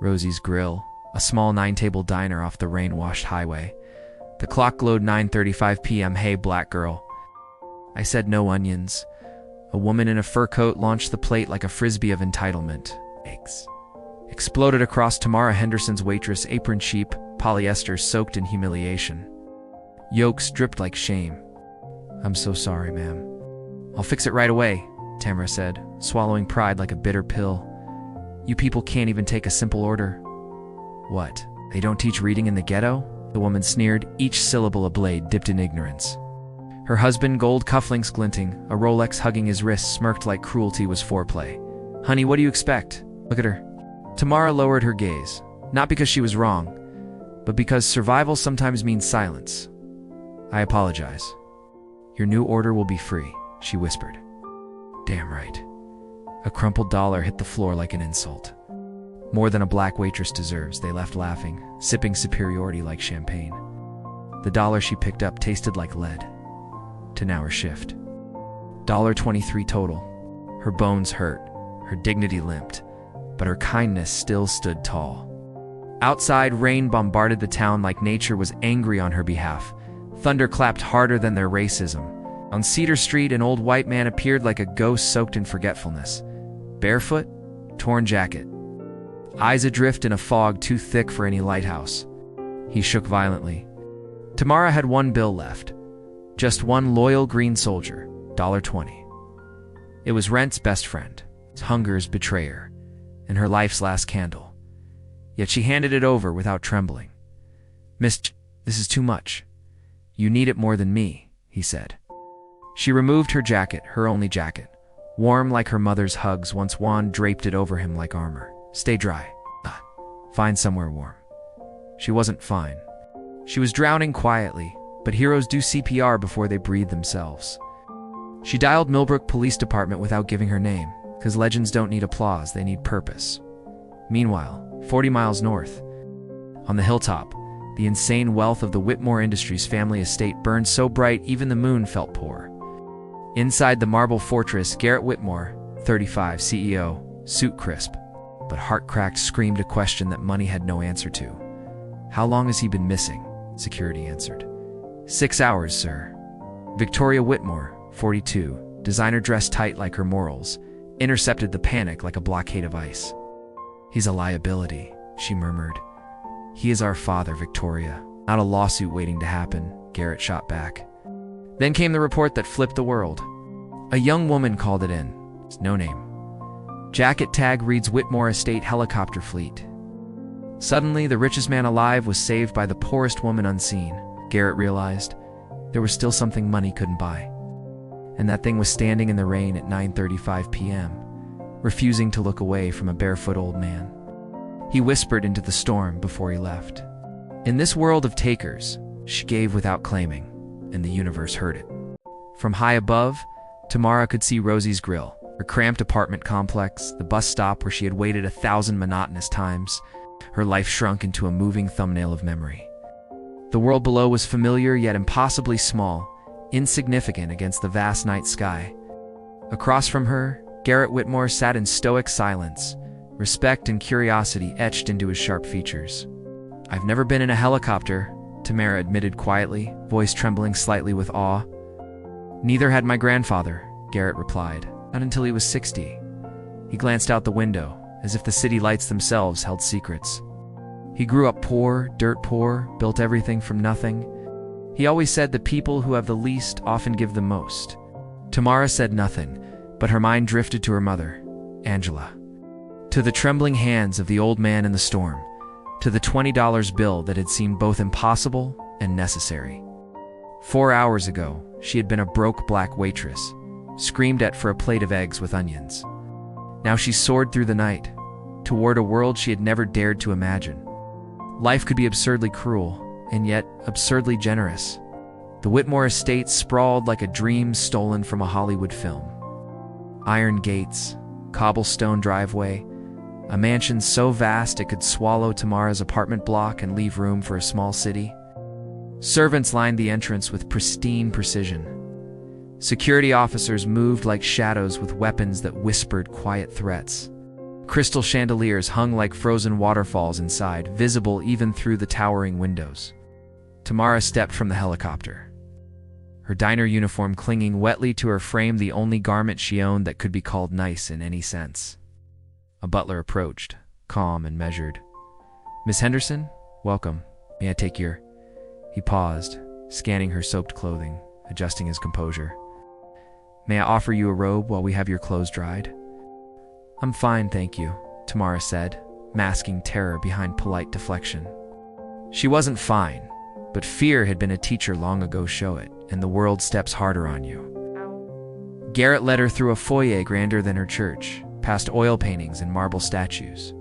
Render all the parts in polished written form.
Rosie's Grill, a small 9-table diner off the rain-washed highway. The clock glowed 9:35 p.m. Hey, black girl. I said no onions. A woman in a fur coat launched the plate like a frisbee of entitlement. Eggs exploded across Tamara Henderson's Waitress apron, cheap polyester soaked in humiliation. Yolks dripped like shame. I'm so sorry, ma'am. I'll fix it right away, Tamara said, swallowing pride like a bitter pill. You people can't even take a simple order. What? They don't teach reading in the ghetto? The woman sneered, each syllable a blade dipped in ignorance. Her husband, gold cufflinks glinting, a Rolex hugging his wrist, smirked like cruelty was foreplay. Honey, what do you expect? Look at her. Tamara lowered her gaze, not because she was wrong, but because survival sometimes means silence. I apologize. Your new order will be free, she whispered. Damn right. A crumpled dollar hit the floor like an insult. More than a black waitress deserves, they left laughing, sipping superiority like champagne. The dollar she picked up tasted like lead. 10-hour shift. $23 total. Her bones hurt, her dignity limped, but her kindness still stood tall. Outside, rain bombarded the town like nature was angry on her behalf. Thunder clapped harder than their racism. On Cedar Street, an old white man appeared like a ghost soaked in forgetfulness. Barefoot, torn jacket. Eyes adrift in a fog too thick for any lighthouse. He shook violently. Tamara had one bill left. Just one loyal green soldier, $20. It was rent's best friend, hunger's betrayer, and her life's last candle. Yet she handed it over without trembling. Miss, this is too much. You need it more than me, he said. She removed her jacket, her only jacket. Warm like her mother's hugs once Juan draped it over him like armor. Stay dry. Find somewhere warm. She wasn't fine. She was drowning quietly, but heroes do CPR before they breathe themselves. She dialed Millbrook Police Department without giving her name, because legends don't need applause, they need purpose. Meanwhile, 40 miles north, on the hilltop, the insane wealth of the Whitmore Industries family estate burned so bright even the moon felt poor. Inside the marble fortress, Garrett Whitmore, 35, CEO, suit crisp, but heart-cracked, screamed a question that money had no answer to. How long has he been missing? Security answered. 6 hours, sir. Victoria Whitmore, 42, designer dressed tight like her morals, intercepted the panic like a blockade of ice. He's a liability, she murmured. He is our father, Victoria, not a lawsuit waiting to happen, Garrett shot back. Then came the report that flipped the world. A young woman called it in. No name. Jacket tag reads Whitmore Estate Helicopter Fleet. Suddenly, the richest man alive was saved by the poorest woman unseen. Garrett realized there was still something money couldn't buy. And that thing was standing in the rain at 9:35 p.m., refusing to look away from a barefoot old man. He whispered into the storm before he left. In this world of takers, she gave without claiming, and the universe heard it. From high above, Tamara could see Rosie's Grill, her cramped apartment complex, the bus stop where she had waited 1,000 monotonous times. Her life shrunk into a moving thumbnail of memory. The world below was familiar yet impossibly small, insignificant against the vast night sky. Across from her, Garrett Whitmore sat in stoic silence, respect and curiosity etched into his sharp features. I've never been in a helicopter, Tamara admitted quietly, voice trembling slightly with awe. Neither had my grandfather, Garrett replied, not until he was 60. He glanced out the window, as if the city lights themselves held secrets. He grew up poor, dirt poor, built everything from nothing. He always said the people who have the least often give the most. Tamara said nothing, but her mind drifted to her mother, Angela. To the trembling hands of the old man in the storm, to the $20 bill that had seemed both impossible and necessary. 4 hours ago, she had been a broke black waitress, screamed at for a plate of eggs with onions. Now she soared through the night, toward a world she had never dared to imagine. Life could be absurdly cruel, and yet absurdly generous. The Whitmore estate sprawled like a dream stolen from a Hollywood film. Iron gates, cobblestone driveway, a mansion so vast it could swallow Tamara's apartment block and leave room for a small city. Servants lined the entrance with pristine precision. Security officers moved like shadows with weapons that whispered quiet threats. Crystal chandeliers hung like frozen waterfalls inside, visible even through the towering windows. Tamara stepped from the helicopter, her diner uniform clinging wetly to her frame, the only garment she owned that could be called nice in any sense. A butler approached, calm and measured. "Miss Henderson, welcome. May I take your—" He paused, scanning her soaked clothing, adjusting his composure. "May I offer you a robe while we have your clothes dried?" "I'm fine, thank you," Tamara said, masking terror behind polite deflection. She wasn't fine, but fear had been a teacher long ago. Show it, and the world steps harder on you. Garrett led her through a foyer grander than her church, past oil paintings and marble statues,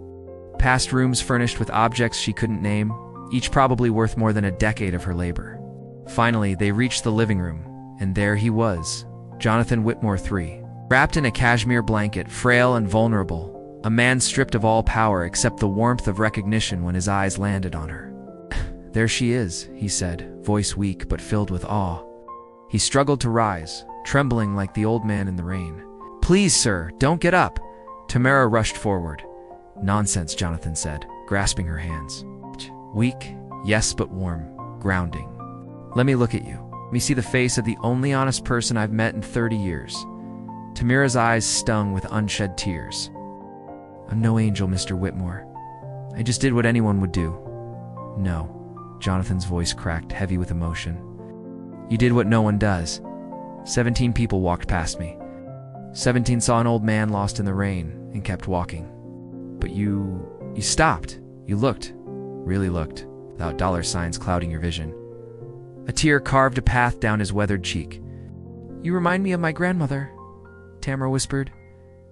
past rooms furnished with objects she couldn't name, each probably worth more than a decade of her labor. Finally, they reached the living room, and there he was, Jonathan Whitmore III, wrapped in a cashmere blanket, frail and vulnerable, a man stripped of all power except the warmth of recognition when his eyes landed on her. "There she is," he said, voice weak but filled with awe. He struggled to rise, trembling like the old man in the rain. "Please, sir, don't get up." Tamara rushed forward. "Nonsense," Jonathan said, grasping her hands. "Weak, yes, but warm, grounding. Let me look at you. Let me see the face of the only honest person I've met in 30 years. Tamara's eyes stung with unshed tears. "I'm no angel, Mr. Whitmore. I just did what anyone would do." "No." Jonathan's voice cracked, heavy with emotion. "You did what no one does. 17 people walked past me. 17 saw an old man lost in the rain and kept walking. But you stopped. You looked, really looked, without dollar signs clouding your vision." A tear carved a path down his weathered cheek. "You remind me of my grandmother," Tamara whispered.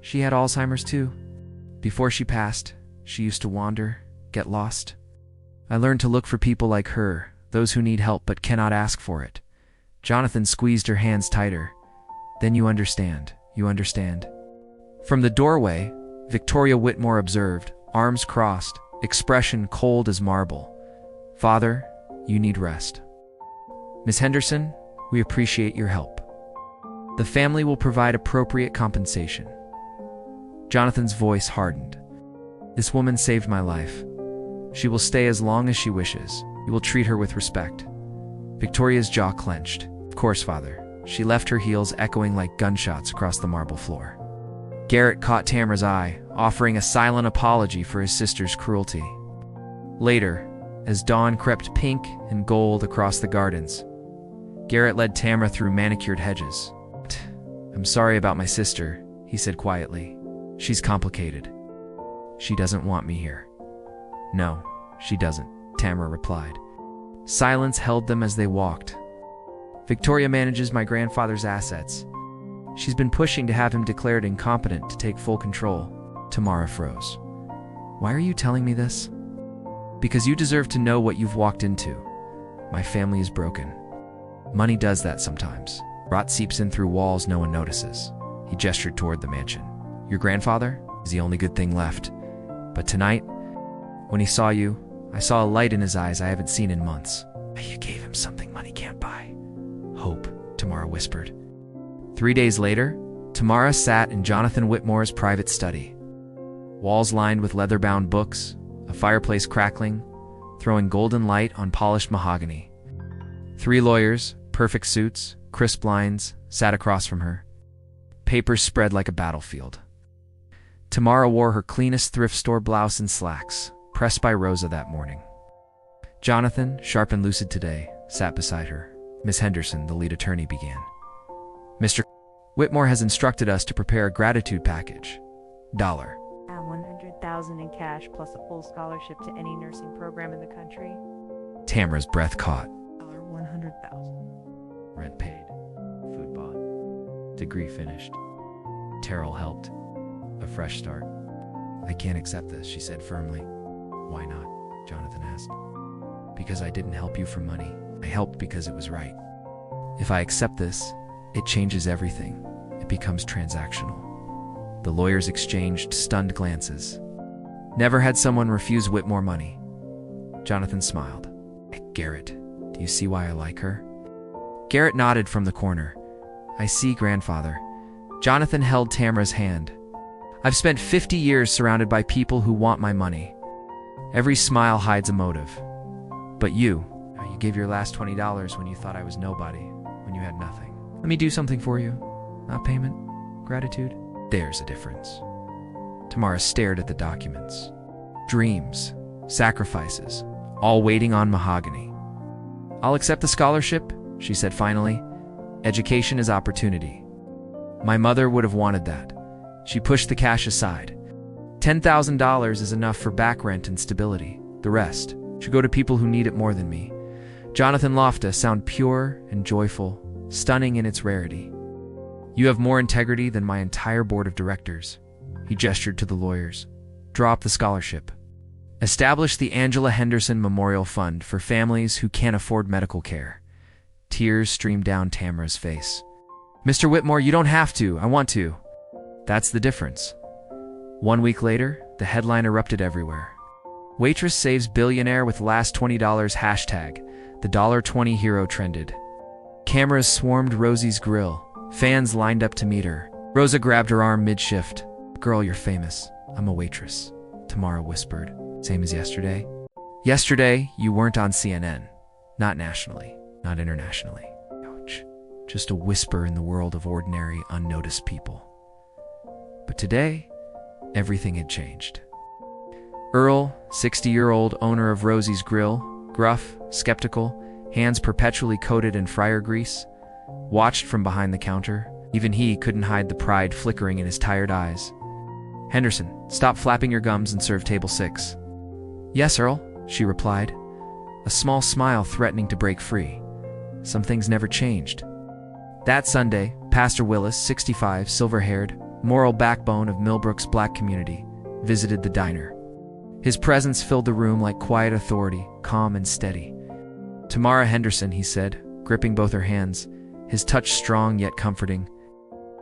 "She had Alzheimer's too. Before she passed, she used to wander, get lost. I learned to look for people like her, those who need help but cannot ask for it." Jonathan squeezed her hands tighter. "Then you understand. You understand." From the doorway, Victoria Whitmore observed, arms crossed, expression cold as marble. "Father, you need rest. Miss Henderson, we appreciate your help. The family will provide appropriate compensation." Jonathan's voice hardened. "This woman saved my life. She will stay as long as she wishes. You will treat her with respect." Victoria's jaw clenched. "Of course, Father." She left her heels echoing like gunshots across the marble floor. Garrett caught Tamara's eye, offering a silent apology for his sister's cruelty. Later, as dawn crept pink and gold across the gardens, Garrett led Tamara through manicured hedges. "I'm sorry about my sister," he said quietly. "She's complicated. She doesn't want me here." "No, she doesn't," Tamara replied. Silence held them as they walked. "Victoria manages my grandfather's assets. She's been pushing to have him declared incompetent to take full control." Tamara froze. "Why are you telling me this?" "Because you deserve to know what you've walked into. My family is broken. Money does that sometimes. Rot seeps in through walls no one notices." He gestured toward the mansion. "Your grandfather is the only good thing left. But tonight, when he saw you, I saw a light in his eyes I haven't seen in months." "You gave him something money can't buy." "Hope," Tamara whispered. 3 days later, Tamara sat in Jonathan Whitmore's private study. Walls lined with leather-bound books, a fireplace crackling, throwing golden light on polished mahogany. 3 lawyers, perfect suits, crisp lines, sat across from her. Papers spread like a battlefield. Tamara wore her cleanest thrift store blouse and slacks, pressed by Rosa that morning. Jonathan, sharp and lucid today, sat beside her. Miss Henderson, the lead attorney, began. "Mr. Whitmore has instructed us to prepare a gratitude package. $1. $100,000 in cash plus a full scholarship to any nursing program in the country." Tamara's breath caught. $100,000. Rent paid. Food bought. Degree finished. Terrell helped. A fresh start. "I can't accept this," she said firmly. "Why not?" Jonathan asked. "Because I didn't help you for money. I helped because it was right. If I accept this, it changes everything. It becomes transactional." The lawyers exchanged stunned glances. Never had someone refuse Whitmore money. Jonathan smiled. "Garrett, do you see why I like her?" Garrett nodded from the corner. "I see, grandfather." Jonathan held Tamara's hand. I've spent 50 years surrounded by people who want my money. Every smile hides a motive. But you gave your last $20 when you thought I was nobody, when you had nothing. Let me do something for you. Not payment, gratitude. There's a difference. Tamara stared at the documents. Dreams, sacrifices, all waiting on mahogany. I'll accept the scholarship, she said finally. Education is opportunity. My mother would have wanted that. She pushed the cash aside. $10,000 is enough for back rent and stability. The rest should go to people who need it more than me. Jonathan Loftus sounded pure and joyful, stunning in its rarity. You have more integrity than my entire board of directors. He gestured to the lawyers. Draw up the scholarship. Establish the Angela Henderson Memorial Fund for families who can't afford medical care. Tears streamed down Tamara's face. Mr. Whitmore, you don't have to. I want to. That's the difference. 1 week later, the headline erupted everywhere. Waitress saves billionaire with last $20 hashtag. The $20 hero trended. Cameras swarmed Rosie's grill. Fans lined up to meet her. Rosa grabbed her arm mid-shift. Girl, you're famous. I'm a waitress, Tamara whispered. Same as yesterday? Yesterday, you weren't on CNN. Not nationally, not internationally. Ouch. Just a whisper in the world of ordinary, unnoticed people. But today, everything had changed. Earl, 60-year-old owner of Rosie's Grill, gruff, skeptical, hands perpetually coated in fryer grease, watched from behind the counter. Even he couldn't hide the pride flickering in his tired eyes. Henderson, stop flapping your gums and serve table 6. Yes, Earl, she replied, a small smile threatening to break free. Some things never changed. That Sunday, Pastor Willis, 65, silver-haired, moral backbone of Millbrook's black community, visited the diner. His presence filled the room like quiet authority, calm and steady. Tamara Henderson, he said, gripping both her hands, his touch strong yet comforting.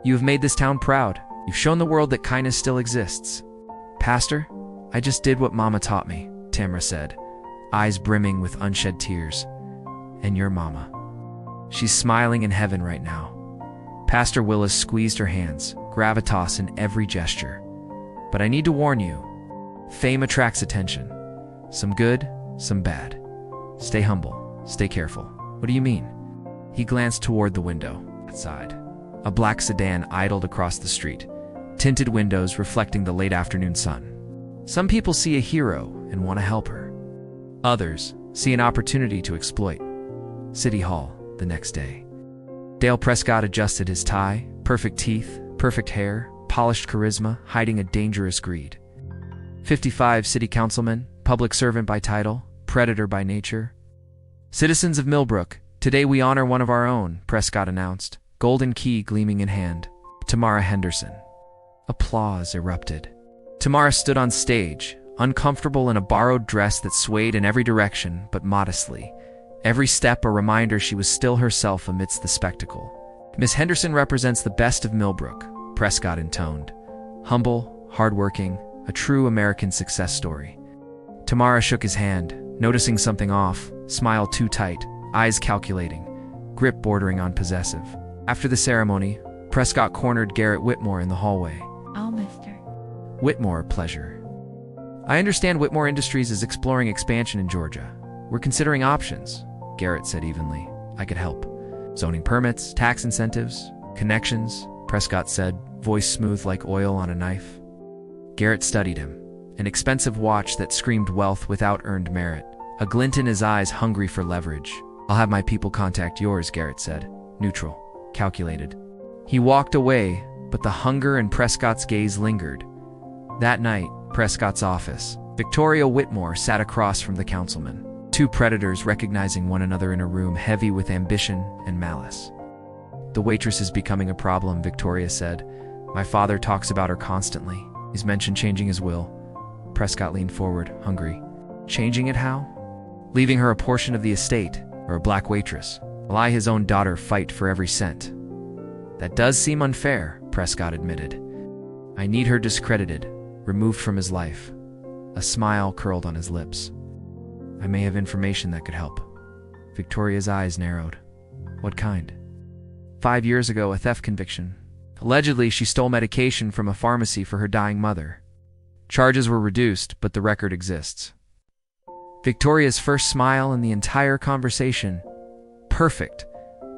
You have made this town proud. You've shown the world that kindness still exists. Pastor, I just did what Mama taught me, Tamara said, eyes brimming with unshed tears. And your Mama. She's smiling in heaven right now. Pastor Willis squeezed her hands, gravitas in every gesture. But I need to warn you, fame attracts attention. Some good, some bad. Stay humble, stay careful. What do you mean? He glanced toward the window, outside. A black sedan idled across the street, tinted windows reflecting the late afternoon sun. Some people see a hero and want to help her. Others see an opportunity to exploit. City Hall, the next day. Dale Prescott adjusted his tie, perfect teeth, perfect hair, polished charisma, hiding a dangerous greed. 55 city councilman, public servant by title, predator by nature. Citizens of Millbrook, today we honor one of our own, Prescott announced, golden key gleaming in hand. Tamara Henderson. Applause erupted. Tamara stood on stage, uncomfortable in a borrowed dress that swayed in every direction, but modestly. Every step a reminder she was still herself amidst the spectacle. Miss Henderson represents the best of Millbrook, Prescott intoned. Humble, hardworking, a true American success story. Tamara shook his hand, noticing something off, smile too tight, eyes calculating, grip bordering on possessive. After the ceremony, Prescott cornered Garrett Whitmore in the hallway. Oh, mister. Whitmore, pleasure. I understand Whitmore Industries is exploring expansion in Georgia. We're considering options, Garrett said evenly. I could help. Zoning permits, tax incentives, connections, Prescott said, voice smooth like oil on a knife. Garrett studied him. An expensive watch that screamed wealth without earned merit. A glint in his eyes hungry for leverage. I'll have my people contact yours, Garrett said. Neutral. Calculated. He walked away, but the hunger in Prescott's gaze lingered. That night, Prescott's office. Victoria Whitmore sat across from the councilman. Two predators recognizing one another in a room heavy with ambition and malice. The waitress is becoming a problem, Victoria said. My father talks about her constantly. He's mentioned changing his will. Prescott leaned forward, hungry. Changing it how? Leaving her a portion of the estate, or a black waitress. Will I, his own daughter, fight for every cent? That does seem unfair, Prescott admitted. I need her discredited, removed from his life. A smile curled on his lips. I may have information that could help. Victoria's eyes narrowed. What kind? 5 years ago, a theft conviction. Allegedly, she stole medication from a pharmacy for her dying mother. Charges were reduced, but the record exists. Victoria's first smile in the entire conversation. Perfect.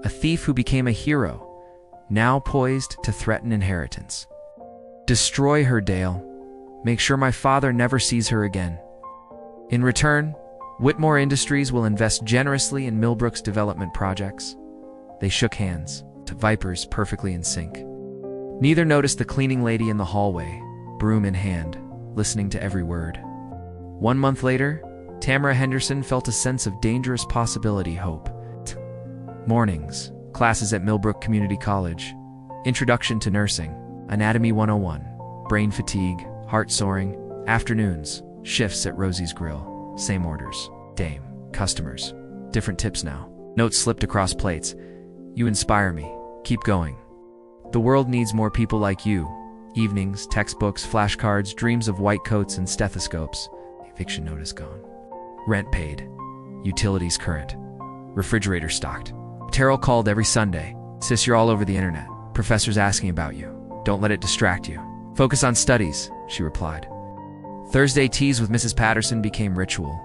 A thief who became a hero, now poised to threaten inheritance. Destroy her, Dale. Make sure my father never sees her again. In return, Whitmore Industries will invest generously in Millbrook's development projects. They shook hands, to vipers perfectly in sync. Neither noticed the cleaning lady in the hallway, broom in hand, listening to every word. 1 month later, Tamara Henderson felt a sense of dangerous possibility hope. Mornings, classes at Millbrook Community College, Introduction to Nursing, Anatomy 101, brain fatigue, heart soaring, afternoons, shifts at Rosie's Grill, same orders, dame, customers, different tips now. Notes slipped across plates. You inspire me. Keep going. The world needs more people like you. Evenings, textbooks, flashcards, dreams of white coats and stethoscopes. Eviction notice gone. Rent paid. Utilities current. Refrigerator stocked. Terrell called every Sunday. Sis, you're all over the internet. Professor's asking about you. Don't let it distract you. Focus on studies, she replied. Thursday teas with Mrs. Patterson became ritual.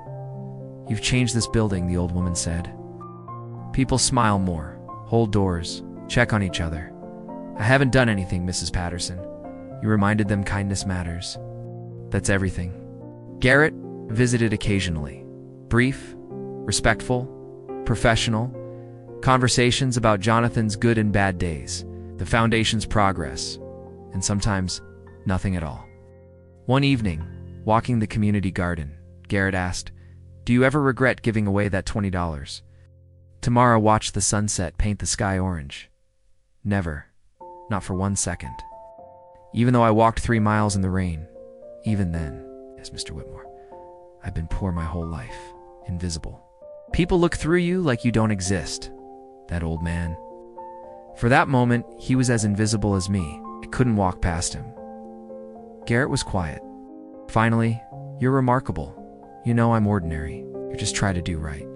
You've changed this building, the old woman said. People smile more, hold doors, check on each other. I haven't done anything, Mrs. Patterson. You reminded them kindness matters. That's everything. Garrett visited occasionally. Brief, respectful, professional. Conversations about Jonathan's good and bad days, the foundation's progress, and sometimes nothing at all. One evening, walking the community garden, Garrett asked, "Do you ever regret giving away that $20? Tamara watched the sunset paint the sky orange. Never. Not for 1 second. Even though I walked 3 miles in the rain, even then, yes, Mr. Whitmore, I've been poor my whole life, invisible. People look through you like you don't exist. That old man. For that moment, he was as invisible as me. I couldn't walk past him." Garrett was quiet. Finally, "You're remarkable. You know I'm ordinary. You just try to do right.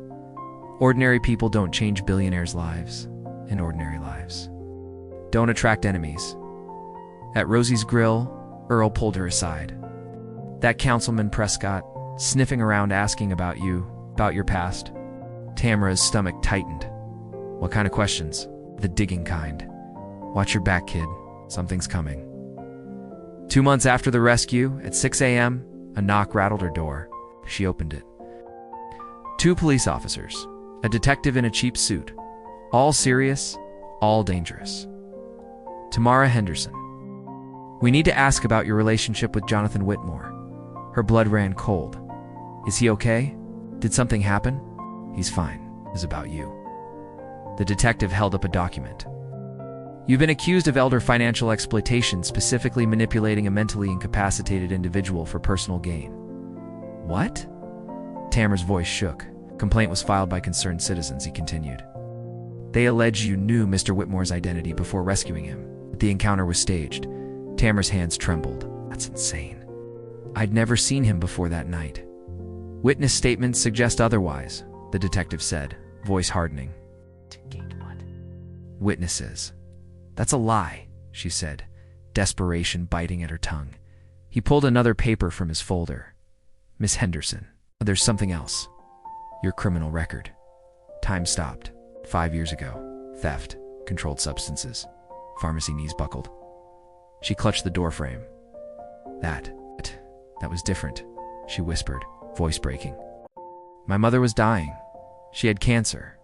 Ordinary people don't change billionaires' lives, and ordinary lives don't attract enemies." At Rosie's Grill, Earl pulled her aside. "That Councilman Prescott, sniffing around asking about you, about your past." Tamara's stomach tightened. "What kind of questions?" "The digging kind. Watch your back, kid. Something's coming." 2 months after the rescue, at 6 a.m., a knock rattled her door. She opened it. 2 police officers, a detective in a cheap suit. All serious, all dangerous. "Tamara Henderson. We need to ask about your relationship with Jonathan Whitmore." Her blood ran cold. "Is he okay? Did something happen?" "He's fine. It's about you." The detective held up a document. "You've been accused of elder financial exploitation, specifically manipulating a mentally incapacitated individual for personal gain." "What?" Tamara's voice shook. Complaint was filed by concerned citizens, he continued. "They allege you knew Mr. Whitmore's identity before rescuing him. The encounter was staged." Tamara's hands trembled. "That's insane. I'd never seen him before that night." "Witness statements suggest otherwise," the detective said, voice hardening. "Witnesses. That's a lie," she said, desperation biting at her tongue. He pulled another paper from his folder. "Miss Henderson, there's something else. Your criminal record. Time stopped. 5 years ago. Theft. Controlled substances. Pharmacy knees buckled." She clutched the doorframe. That was different," she whispered, voice breaking. "My mother was dying. She had cancer.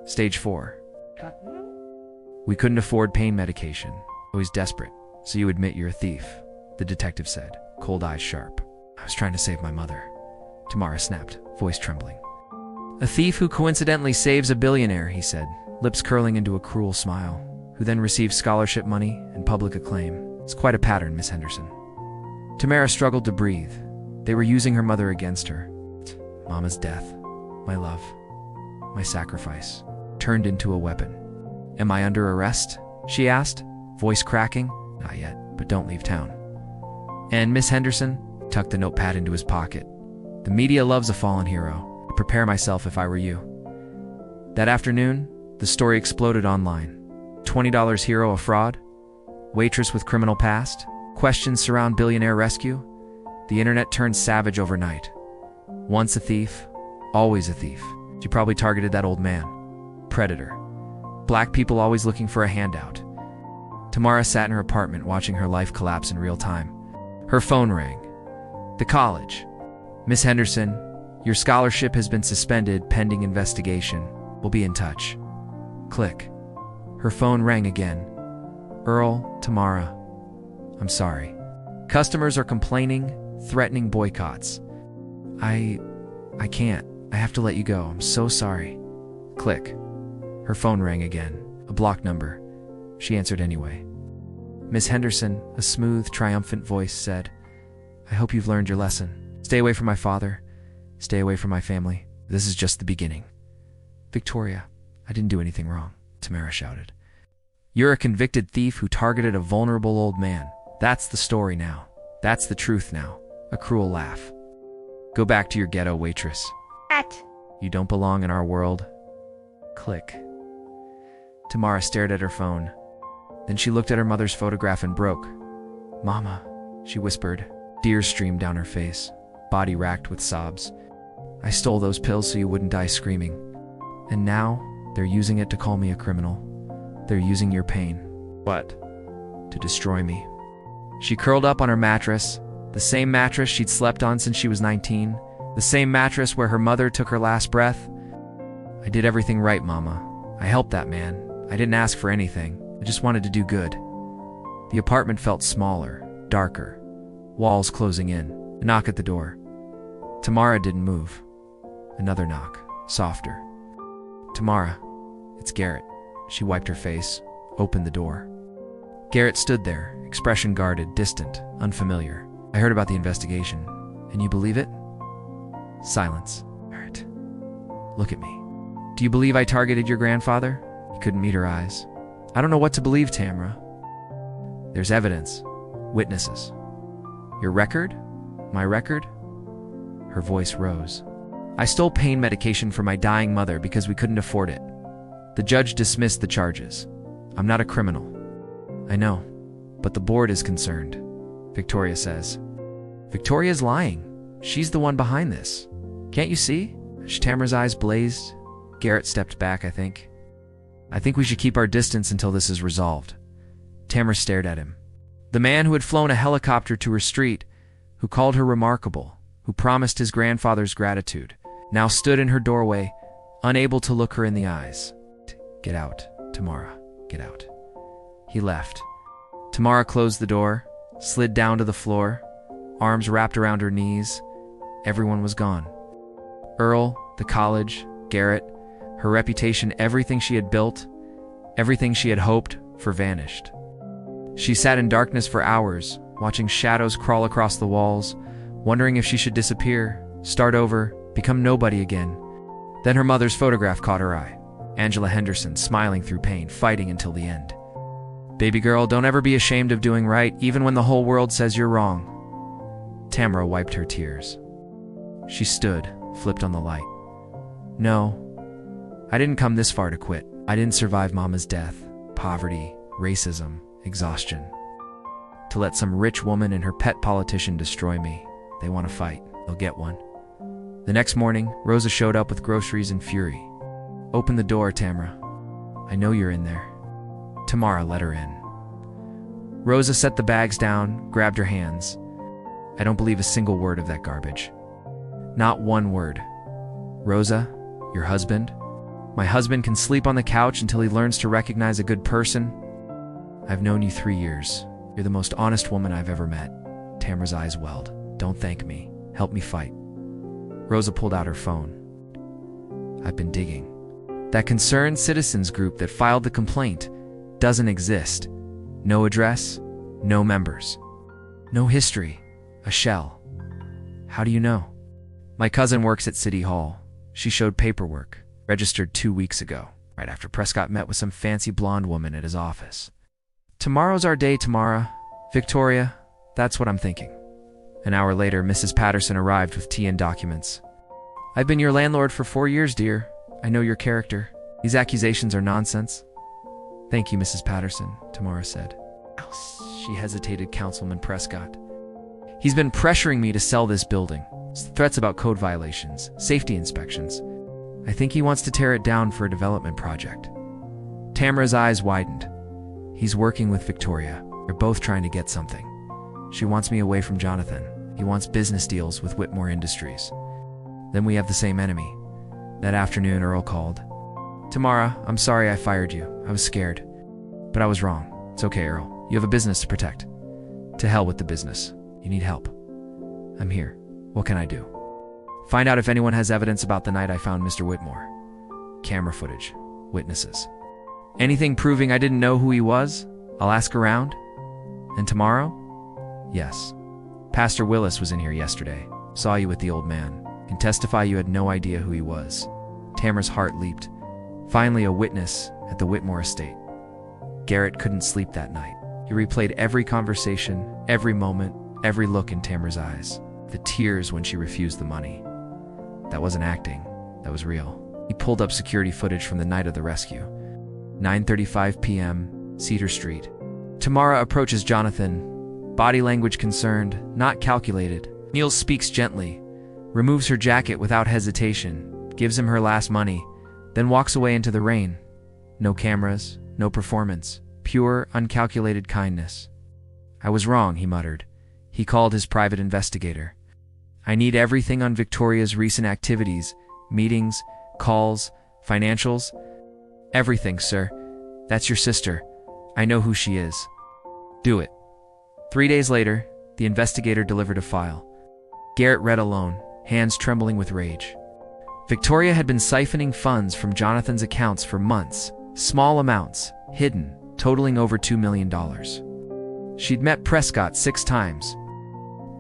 Stage 4. We couldn't afford pain medication. I was desperate. So you admit you're a thief," the detective said, cold eyes sharp. "I was trying to save my mother." Tamara snapped, voice trembling. "A thief who coincidentally saves a billionaire," he said, lips curling into a cruel smile, "who then receives scholarship money and public acclaim. It's quite a pattern, Miss Henderson." Tamara struggled to breathe. They were using her mother against her. Mama's death, my love, my sacrifice, turned into a weapon. "Am I under arrest?" she asked, voice cracking. "Not yet, but don't leave town." "And Miss Henderson," tucked the notepad into his pocket. "The media loves a fallen hero. I'd prepare myself if I were you." That afternoon, the story exploded online. $20 hero a fraud? Waitress with criminal past? Questions surround Billionaire rescue? The internet turned savage overnight. Once a thief, always a thief. She probably targeted that old man. Predator. Black people always looking for a handout. Tamara sat in her apartment watching her life collapse in real time. Her phone rang. The college. Miss Henderson, your scholarship has been suspended pending investigation. We'll be in touch. Click. Her phone rang again. Earl, Tamara. I'm sorry. Customers are complaining, threatening boycotts. I can't. I have to let you go. I'm so sorry. Click. Her phone rang again. A blocked number. She answered anyway. Miss Henderson, a smooth, triumphant voice said, I hope you've learned your lesson. Stay away from my father. Stay away from my family. This is just the beginning. Victoria, I didn't do anything wrong, Tamara shouted. You're a convicted thief who targeted a vulnerable old man. That's the story now. That's the truth now. A cruel laugh. Go back to your ghetto, Waitress. You don't belong in our world. Click. Tamara stared at her phone. Then she looked at her mother's photograph and broke. Mama, she whispered. Tears streamed down her face, body racked with sobs. I stole those pills so you wouldn't die screaming. And now, they're using it to call me a criminal. They're using your pain. What? To destroy me. She curled up on her mattress, the same mattress she'd slept on since she was 19, the same mattress where her mother took her last breath. I did everything right, Mama. I helped that man. I didn't ask for anything. I just wanted to do good. The apartment felt smaller, darker, walls closing in. A knock at the door. Tamara didn't move. Another knock, softer. Tamara, it's Garrett. She wiped her face, opened the door. Garrett stood there, expression guarded, distant, unfamiliar. I heard about the investigation. And you believe it? Silence. Garrett, look at me. Do you believe I targeted your grandfather? He couldn't meet her eyes. I don't know what to believe, Tamara. There's evidence. Witnesses. Your record? My record? Her voice rose. I stole pain medication for my dying mother because we couldn't afford it. The judge dismissed the charges. I'm not a criminal. I know, but the board is concerned, Victoria says. Victoria's lying. She's the one behind this. Can't you see? As Tamara's eyes blazed, Garrett stepped back, I think we should keep our distance until this is resolved. Tamara stared at him. The man who had flown a helicopter to her street, who called her remarkable, who promised his grandfather's gratitude, now stood in her doorway, unable to look her in the eyes. Get out, Tamara, get out. He left. Tamara closed the door, slid down to the floor, arms wrapped around her knees. Everyone was gone. Earl, the college, Garrett, her reputation, everything she had built, everything she had hoped for vanished. She sat in darkness for hours, watching shadows crawl across the walls, wondering if she should disappear, start over, become nobody again. Then her mother's photograph caught her eye. Angela Henderson, smiling through pain, fighting until the end. Baby girl, don't ever be ashamed of doing right, even when the whole world says you're wrong. Tamara wiped her tears. She stood, flipped on the light. No, I didn't come this far to quit. I didn't survive Mama's death, poverty, racism, exhaustion. To let some rich woman and her pet politician destroy me. They want to fight. They'll get one. The next morning, Rosa showed up with groceries in fury. Open the door, Tamara. I know you're in there. Tamara let her in. Rosa set the bags down, grabbed her hands. I don't believe a single word of that garbage. Not one word. Rosa, your husband? My husband can sleep on the couch until he learns to recognize a good person. I've known you 3 years. You're the most honest woman I've ever met. Tamara's eyes welled. Don't thank me. Help me fight. Rosa pulled out her phone. I've been digging. That concerned citizens group that filed the complaint doesn't exist. No address, no members, no history, a shell. How do you know? My cousin works at City Hall. She showed paperwork, registered 2 weeks ago, right after Prescott met with some fancy blonde woman at his office. Tomorrow's our day, Tamara. Victoria, that's what I'm thinking. An hour later, Mrs. Patterson arrived with tea and documents. I've been your landlord for 4 years, dear. I know your character. These accusations are nonsense. Thank you, Mrs. Patterson, Tamara said. She hesitated, Councilman Prescott. He's been pressuring me to sell this building. Threats about code violations, safety inspections. I think he wants to tear it down for a development project. Tamara's eyes widened. He's working with Victoria. They're both trying to get something. She wants me away from Jonathan. He wants business deals with Whitmore Industries. Then we have the same enemy. That afternoon, Earl called. Tamara, I'm sorry I fired you. I was scared. But I was wrong. It's okay, Earl. You have a business to protect. To hell with the business. You need help. I'm here. What can I do? Find out if anyone has evidence about the night I found Mr. Whitmore. Camera footage. Witnesses. Anything proving I didn't know who he was? I'll ask around. And tomorrow? Yes. Pastor Willis was in here yesterday. Saw you with the old man. Can testify you had no idea who he was. Tamara's heart leaped. Finally, a witness at the Whitmore estate. Garrett couldn't sleep that night. He replayed every conversation, every moment, every look in Tamara's eyes. The tears when she refused the money. That wasn't acting. That was real. He pulled up security footage from the night of the rescue. 9:35 p.m., Cedar Street. Tamara approaches Jonathan. Body language concerned, not calculated. Niels speaks gently, removes her jacket without hesitation, gives him her last money, then walks away into the rain. No cameras, no performance, pure, uncalculated kindness. I was wrong, he muttered. He called his private investigator. I need everything on Victoria's recent activities, meetings, calls, financials. Everything, sir. That's your sister. I know who she is. Do it. 3 days later, the investigator delivered a file. Garrett read alone, hands trembling with rage. Victoria had been siphoning funds from Jonathan's accounts for months, small amounts, hidden, totaling over $2 million. She'd met Prescott 6 times.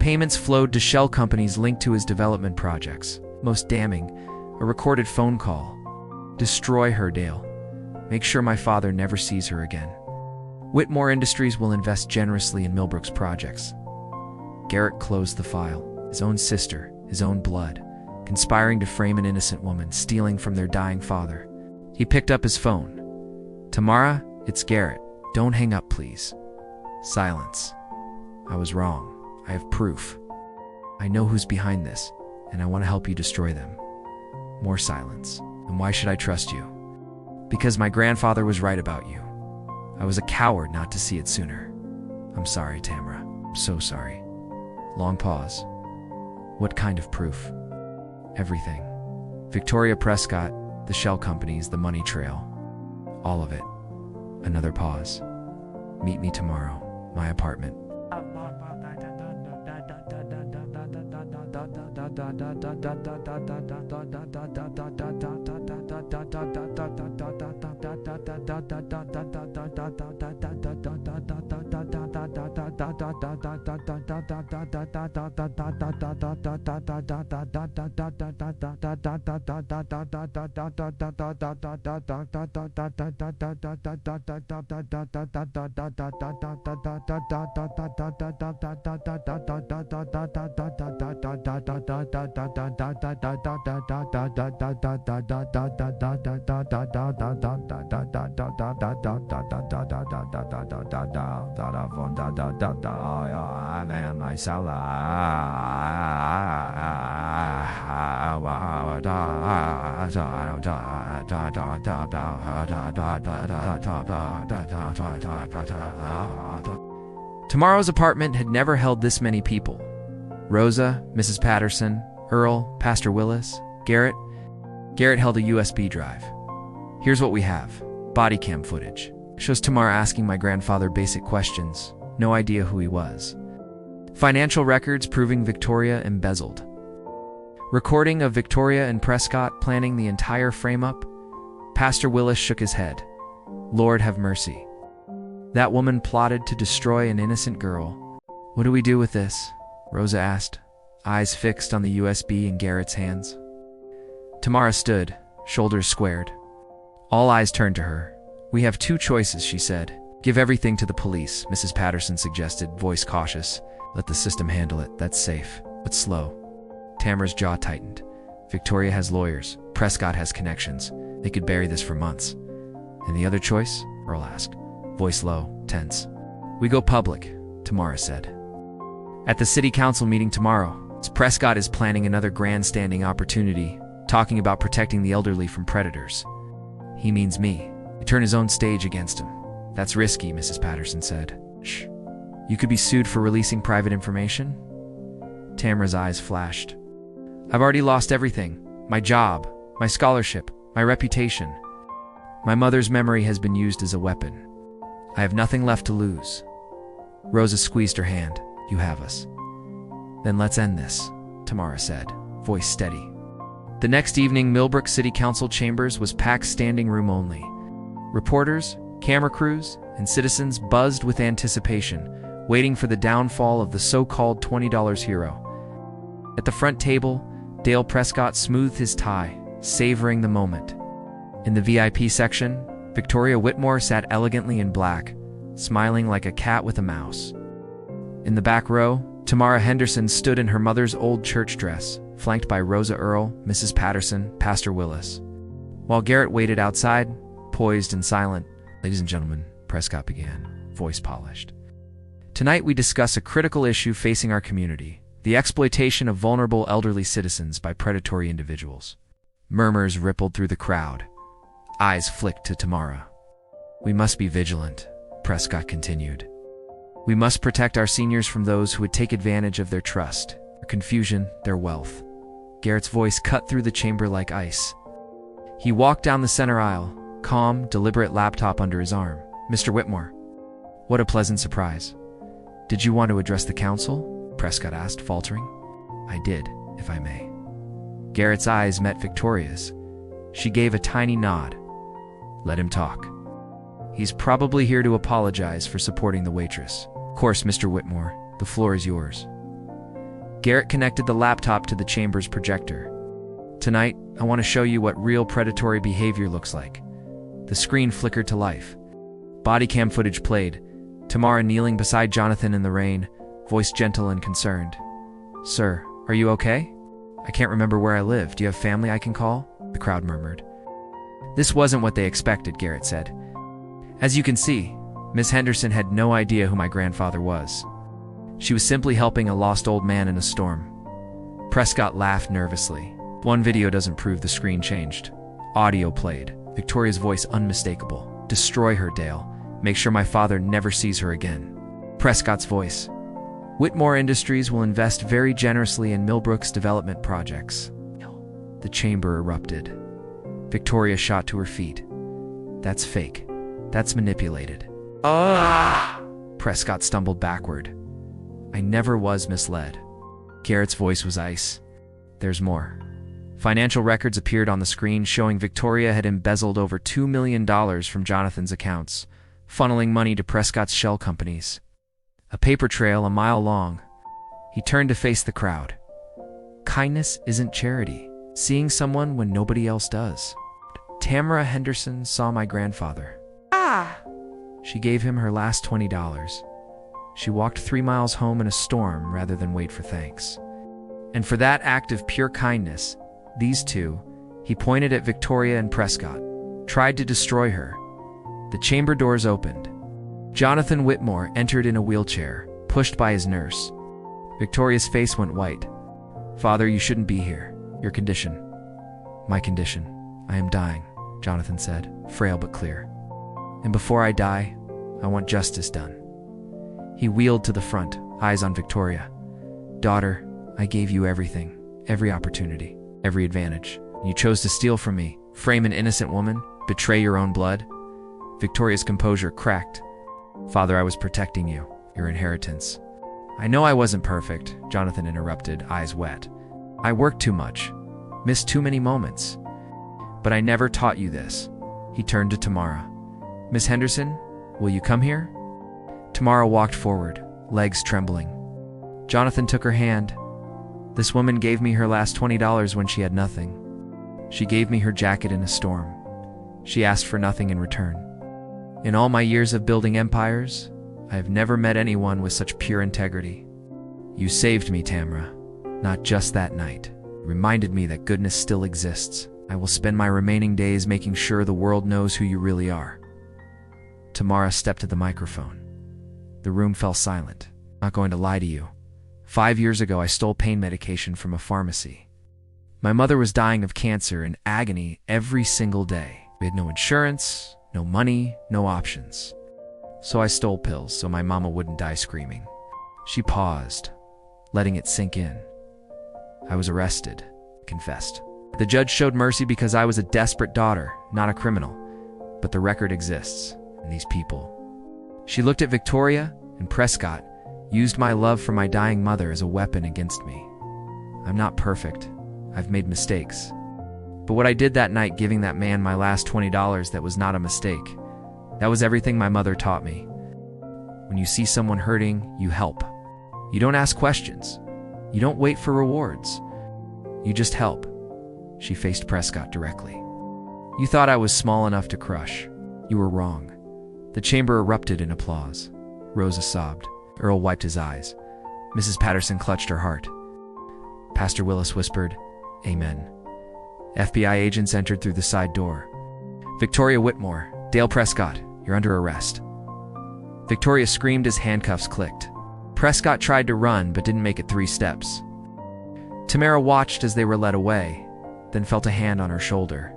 Payments flowed to shell companies linked to his development projects. Most damning, a recorded phone call. Destroy her, Dale. Make sure my father never sees her again. Whitmore Industries will invest generously in Millbrook's projects. Garrett closed the file. His own sister, his own blood, conspiring to frame an innocent woman, stealing from their dying father. He picked up his phone. Tamara, it's Garrett. Don't hang up, please. Silence. I was wrong. I have proof. I know who's behind this, and I want to help you destroy them. More silence. And why should I trust you? Because my grandfather was right about you. I was a coward not to see it sooner. I'm sorry, Tamara. I'm so sorry. Long pause. What kind of proof? Everything. Victoria Prescott, the shell companies, the money trail. All of it. Another pause. Meet me tomorrow. My apartment. Tomorrow's apartment had never held this many people. Rosa, Mrs. Patterson, Earl, Pastor Willis, Garrett. Garrett held a USB drive. Here's what we have. Body cam footage. Shows Tamara asking my grandfather basic questions. No idea who he was. Financial records proving Victoria embezzled. Recording of Victoria and Prescott planning the entire frame-up. Pastor Willis shook his head. Lord have mercy. That woman plotted to destroy an innocent girl. What do we do with this? Rosa asked, eyes fixed on the USB in Garrett's hands. Tamara stood, shoulders squared. All eyes turned to her. We have 2 choices, she said. Give everything to the police, Mrs. Patterson suggested, voice cautious. Let the system handle it, that's safe, but slow. Tamara's jaw tightened. Victoria has lawyers. Prescott has connections. They could bury this for months. And the other choice? Earl asked, voice low, tense. We go public, Tamara said. At the city council meeting tomorrow, Prescott is planning another grandstanding opportunity, talking about protecting the elderly from predators. He means me. I turn his own stage against him. That's risky, Mrs. Patterson said. Shh. You could be sued for releasing private information? Tamara's eyes flashed. I've already lost everything. My job, my scholarship, my reputation. My mother's memory has been used as a weapon. I have nothing left to lose. Rosa squeezed her hand. You have us. Then let's end this, Tamara said, voice steady. The next evening, Millbrook City Council chambers was packed, standing room only. Reporters, camera crews, and citizens buzzed with anticipation, waiting for the downfall of the so-called $20 hero. At the front table, Dale Prescott smoothed his tie, savoring the moment. In the VIP section, Victoria Whitmore sat elegantly in black, smiling like a cat with a mouse. In the back row, Tamara Henderson stood in her mother's old church dress, flanked by Rosa Earle, Mrs. Patterson, Pastor Willis. While Garrett waited outside, poised and silent. Ladies and gentlemen, Prescott began, voice polished. Tonight we discuss a critical issue facing our community, the exploitation of vulnerable elderly citizens by predatory individuals. Murmurs rippled through the crowd. Eyes flicked to Tamara. We must be vigilant, Prescott continued. We must protect our seniors from those who would take advantage of their trust, their confusion, their wealth. Garrett's voice cut through the chamber like ice. He walked down the center aisle, calm, deliberate, laptop under his arm. Mr. Whitmore. What a pleasant surprise. Did you want to address the council? Prescott asked, faltering. I did, if I may. Garrett's eyes met Victoria's. She gave a tiny nod. Let him talk. He's probably here to apologize for supporting the Waitress. Of course, Mr. Whitmore, the floor is yours. Garrett connected the laptop to the chamber's projector. Tonight, I want to show you what real predatory behavior looks like. The screen flickered to life. Body cam footage played. Tamara kneeling beside Jonathan in the rain, voice gentle and concerned. Sir, are you okay? I can't remember where I live. Do you have family I can call? The crowd murmured. This wasn't what they expected, Garrett said. As you can see, Miss Henderson had no idea who my grandfather was. She was simply helping a lost old man in a storm. Prescott laughed nervously. One video doesn't prove the screen changed. Audio played. Victoria's voice unmistakable. Destroy her, Dale. Make sure my father never sees her again. Prescott's voice. Whitmore Industries will invest very generously in Millbrook's development projects. The chamber erupted. Victoria shot to her feet. That's fake. That's manipulated. Prescott stumbled backward. I never was misled. Garrett's voice was ice. There's more. Financial records appeared on the screen showing Victoria had embezzled over $2 million from Jonathan's accounts, funneling money to Prescott's shell companies. A paper trail a mile long. He turned to face the crowd. Kindness isn't charity. Seeing someone when nobody else does. Tamara Henderson saw my grandfather. She gave him her last $20. She walked 3 miles home in a storm rather than wait for thanks. And for that act of pure kindness, these two, he pointed at Victoria and Prescott, tried to destroy her. The chamber doors opened. Jonathan Whitmore entered in a wheelchair, pushed by his nurse. Victoria's face went white. Father, you shouldn't be here. Your condition. My condition. I am dying, Jonathan said, frail but clear. And before I die, I want justice done. He wheeled to the front, eyes on Victoria. Daughter, I gave you everything, every opportunity, every advantage. You chose to steal from me, frame an innocent woman, betray your own blood. Victoria's composure cracked. Father, I was protecting you, your inheritance. I know I wasn't perfect, Jonathan interrupted, eyes wet. I worked too much, missed too many moments. But I never taught you this. He turned to Tamara. Miss Henderson, will you come here? Tamara walked forward, legs trembling. Jonathan took her hand. This woman gave me her last $20 when she had nothing. She gave me her jacket in a storm. She asked for nothing in return. In all my years of building empires, I have never met anyone with such pure integrity. You saved me, Tamara. Not just that night. It reminded me that goodness still exists. I will spend my remaining days making sure the world knows who you really are. Tamara stepped to the microphone. The room fell silent. Not going to lie to you. 5 years ago, I stole pain medication from a pharmacy. My mother was dying of cancer in agony every single day. We had no insurance, no money, no options. So I stole pills so my mama wouldn't die screaming. She paused, letting it sink in. I was arrested, confessed. The judge showed mercy because I was a desperate daughter, not a criminal. But the record exists, and these people. She looked at Victoria, and Prescott used my love for my dying mother as a weapon against me. I'm not perfect. I've made mistakes. But what I did that night, giving that man my last $20, that was not a mistake. That was everything my mother taught me. When you see someone hurting, you help. You don't ask questions. You don't wait for rewards. You just help. She faced Prescott directly. You thought I was small enough to crush. You were wrong. The chamber erupted in applause. Rosa sobbed. Earl wiped his eyes. Mrs. Patterson clutched her heart. Pastor Willis whispered, "Amen." FBI agents entered through the side door. "Victoria Whitmore, Dale Prescott, you're under arrest." Victoria screamed as handcuffs clicked. Prescott tried to run but didn't make it 3 steps. Tamara watched as they were led away, then felt a hand on her shoulder.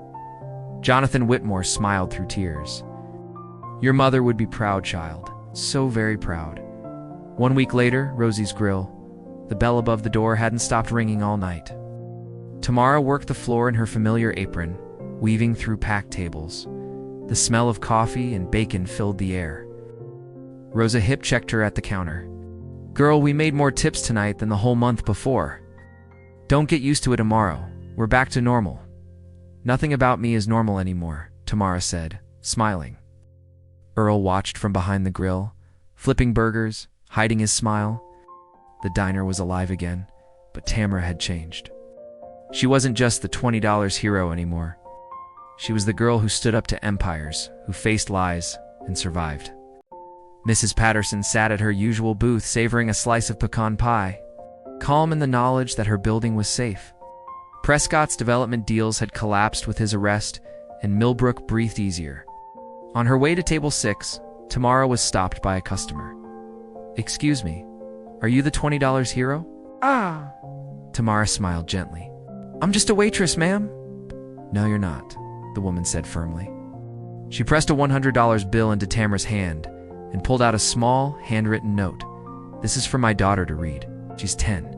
Jonathan Whitmore smiled through tears. "Your mother would be proud, child. So very proud." 1 week later, Rosie's Grill. The bell above the door hadn't stopped ringing all night. Tamara worked the floor in her familiar apron, weaving through packed tables. The smell of coffee and bacon filled the air. Rosa hip-checked her at the counter. "Girl, we made more tips tonight than the whole month before." "Don't get used to it tomorrow. We're back to normal." "Nothing about me is normal anymore," Tamara said, smiling. Earl watched from behind the grill, flipping burgers, hiding his smile. The diner was alive again, but Tamara had changed. She wasn't just the $20 hero anymore. She was the girl who stood up to empires, who faced lies, and survived. Mrs. Patterson sat at her usual booth, savoring a slice of pecan pie, calm in the knowledge that her building was safe. Prescott's development deals had collapsed with his arrest, and Millbrook breathed easier. On her way to table 6, Tamara was stopped by a customer. "Excuse me, are you the $20 hero?" Ah. Tamara smiled gently. "I'm just a waitress, ma'am." "No, you're not," the woman said firmly. She pressed a $100 bill into Tamara's hand and pulled out a small, handwritten note. "This is for my daughter to read. She's 10.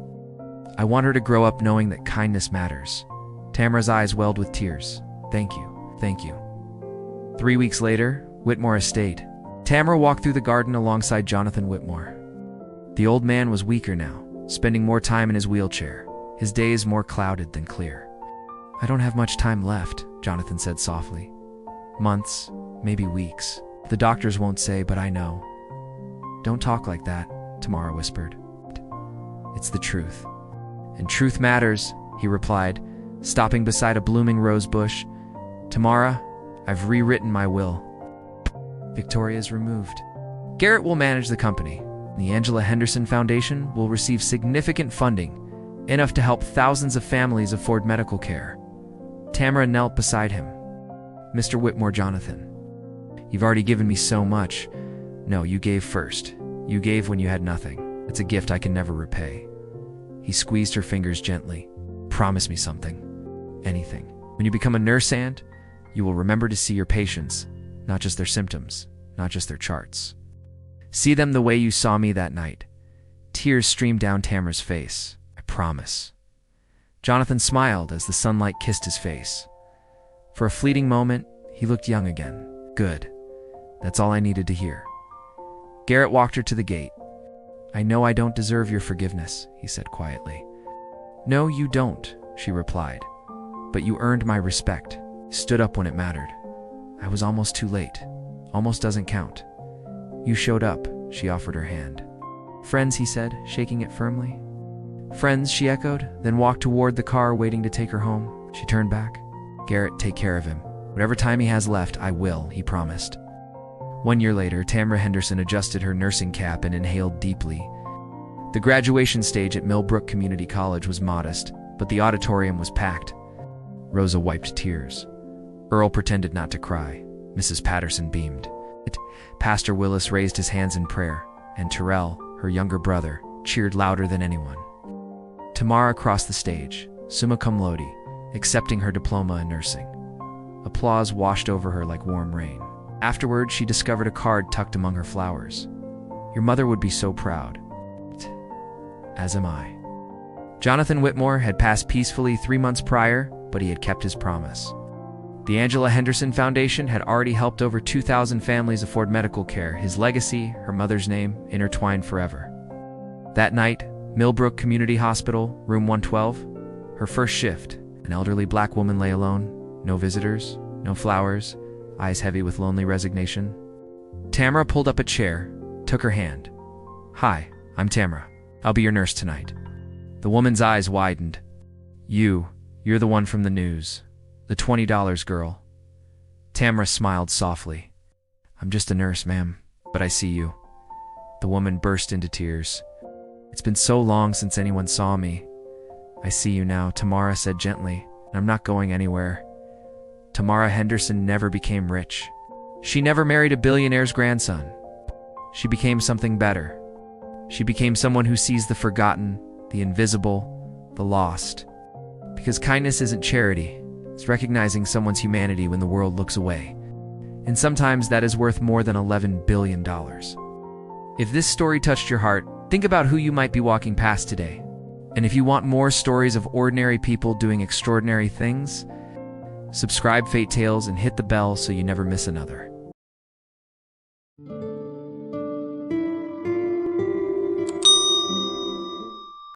I want her to grow up knowing that kindness matters." Tamara's eyes welled with tears. "Thank you, thank you." 3 weeks later, Whitmore Estate. Tamara walked through the garden alongside Jonathan Whitmore. The old man was weaker now, spending more time in his wheelchair, his days more clouded than clear. "I don't have much time left," Jonathan said softly. "Months, maybe weeks. The doctors won't say, but I know." "Don't talk like that," Tamara whispered. "It's the truth. And truth matters," he replied, stopping beside a blooming rose bush. "Tamara, I've rewritten my will. Victoria's removed. Garrett will manage the company. The Angela Henderson Foundation will receive significant funding, enough to help thousands of families afford medical care." Tamara knelt beside him. "Mr. Whitmore, Jonathan, you've already given me so much." "No, you gave first. You gave when you had nothing. It's a gift I can never repay." He squeezed her fingers gently. "Promise me something. Anything. When you become a nurse, and you will remember to see your patients, not just their symptoms, not just their charts. See them the way you saw me that night." Tears streamed down Tamara's face. "I promise." Jonathan smiled as the sunlight kissed his face. For a fleeting moment, he looked young again. "Good. That's all I needed to hear." Garrett walked her to the gate. "I know I don't deserve your forgiveness," he said quietly. "No, you don't," she replied. "But you earned my respect. Stood up when it mattered. I was almost too late. Almost doesn't count." "You showed up," she offered her hand. "Friends," he said, shaking it firmly. "Friends," she echoed, then walked toward the car waiting to take her home. She turned back. "Garrett, take care of him. Whatever time he has left, I will," he promised. 1 year later, Tamara Henderson adjusted her nursing cap and inhaled deeply. The graduation stage at Millbrook Community College was modest, but the auditorium was packed. Rosa wiped tears. Earl pretended not to cry. Mrs. Patterson beamed. Pastor Willis raised his hands in prayer. and Terrell, her younger brother, cheered louder than anyone. Tamara crossed the stage, summa cum laude, accepting her diploma in nursing. Applause washed over her like warm rain. Afterward, she discovered a card tucked among her flowers. "Your mother would be so proud. As am I." Jonathan Whitmore had passed peacefully 3 months prior, but he had kept his promise. The Angela Henderson Foundation had already helped over 2,000 families afford medical care. His legacy, her mother's name, intertwined forever. That night, Millbrook Community Hospital, room 112, her first shift, an elderly black woman lay alone, no visitors, no flowers, eyes heavy with lonely resignation. Tamara pulled up a chair, took her hand. "Hi, I'm Tamara. I'll be your nurse tonight." The woman's eyes widened. You're the one from the news. The $20 girl." Tamara smiled softly. "I'm just a nurse, ma'am, but I see you." The woman burst into tears. "It's been so long since anyone saw me." "I see you now," Tamara said gently, "and I'm not going anywhere." Tamara Henderson never became rich. She never married a billionaire's grandson. She became something better. She became someone who sees the forgotten, the invisible, the lost. Because kindness isn't charity. It's recognizing someone's humanity when the world looks away. And sometimes that is worth more than $11 billion. If this story touched your heart, think about who you might be walking past today. And if you want more stories of ordinary people doing extraordinary things, subscribe Fate Tales and hit the bell so you never miss another.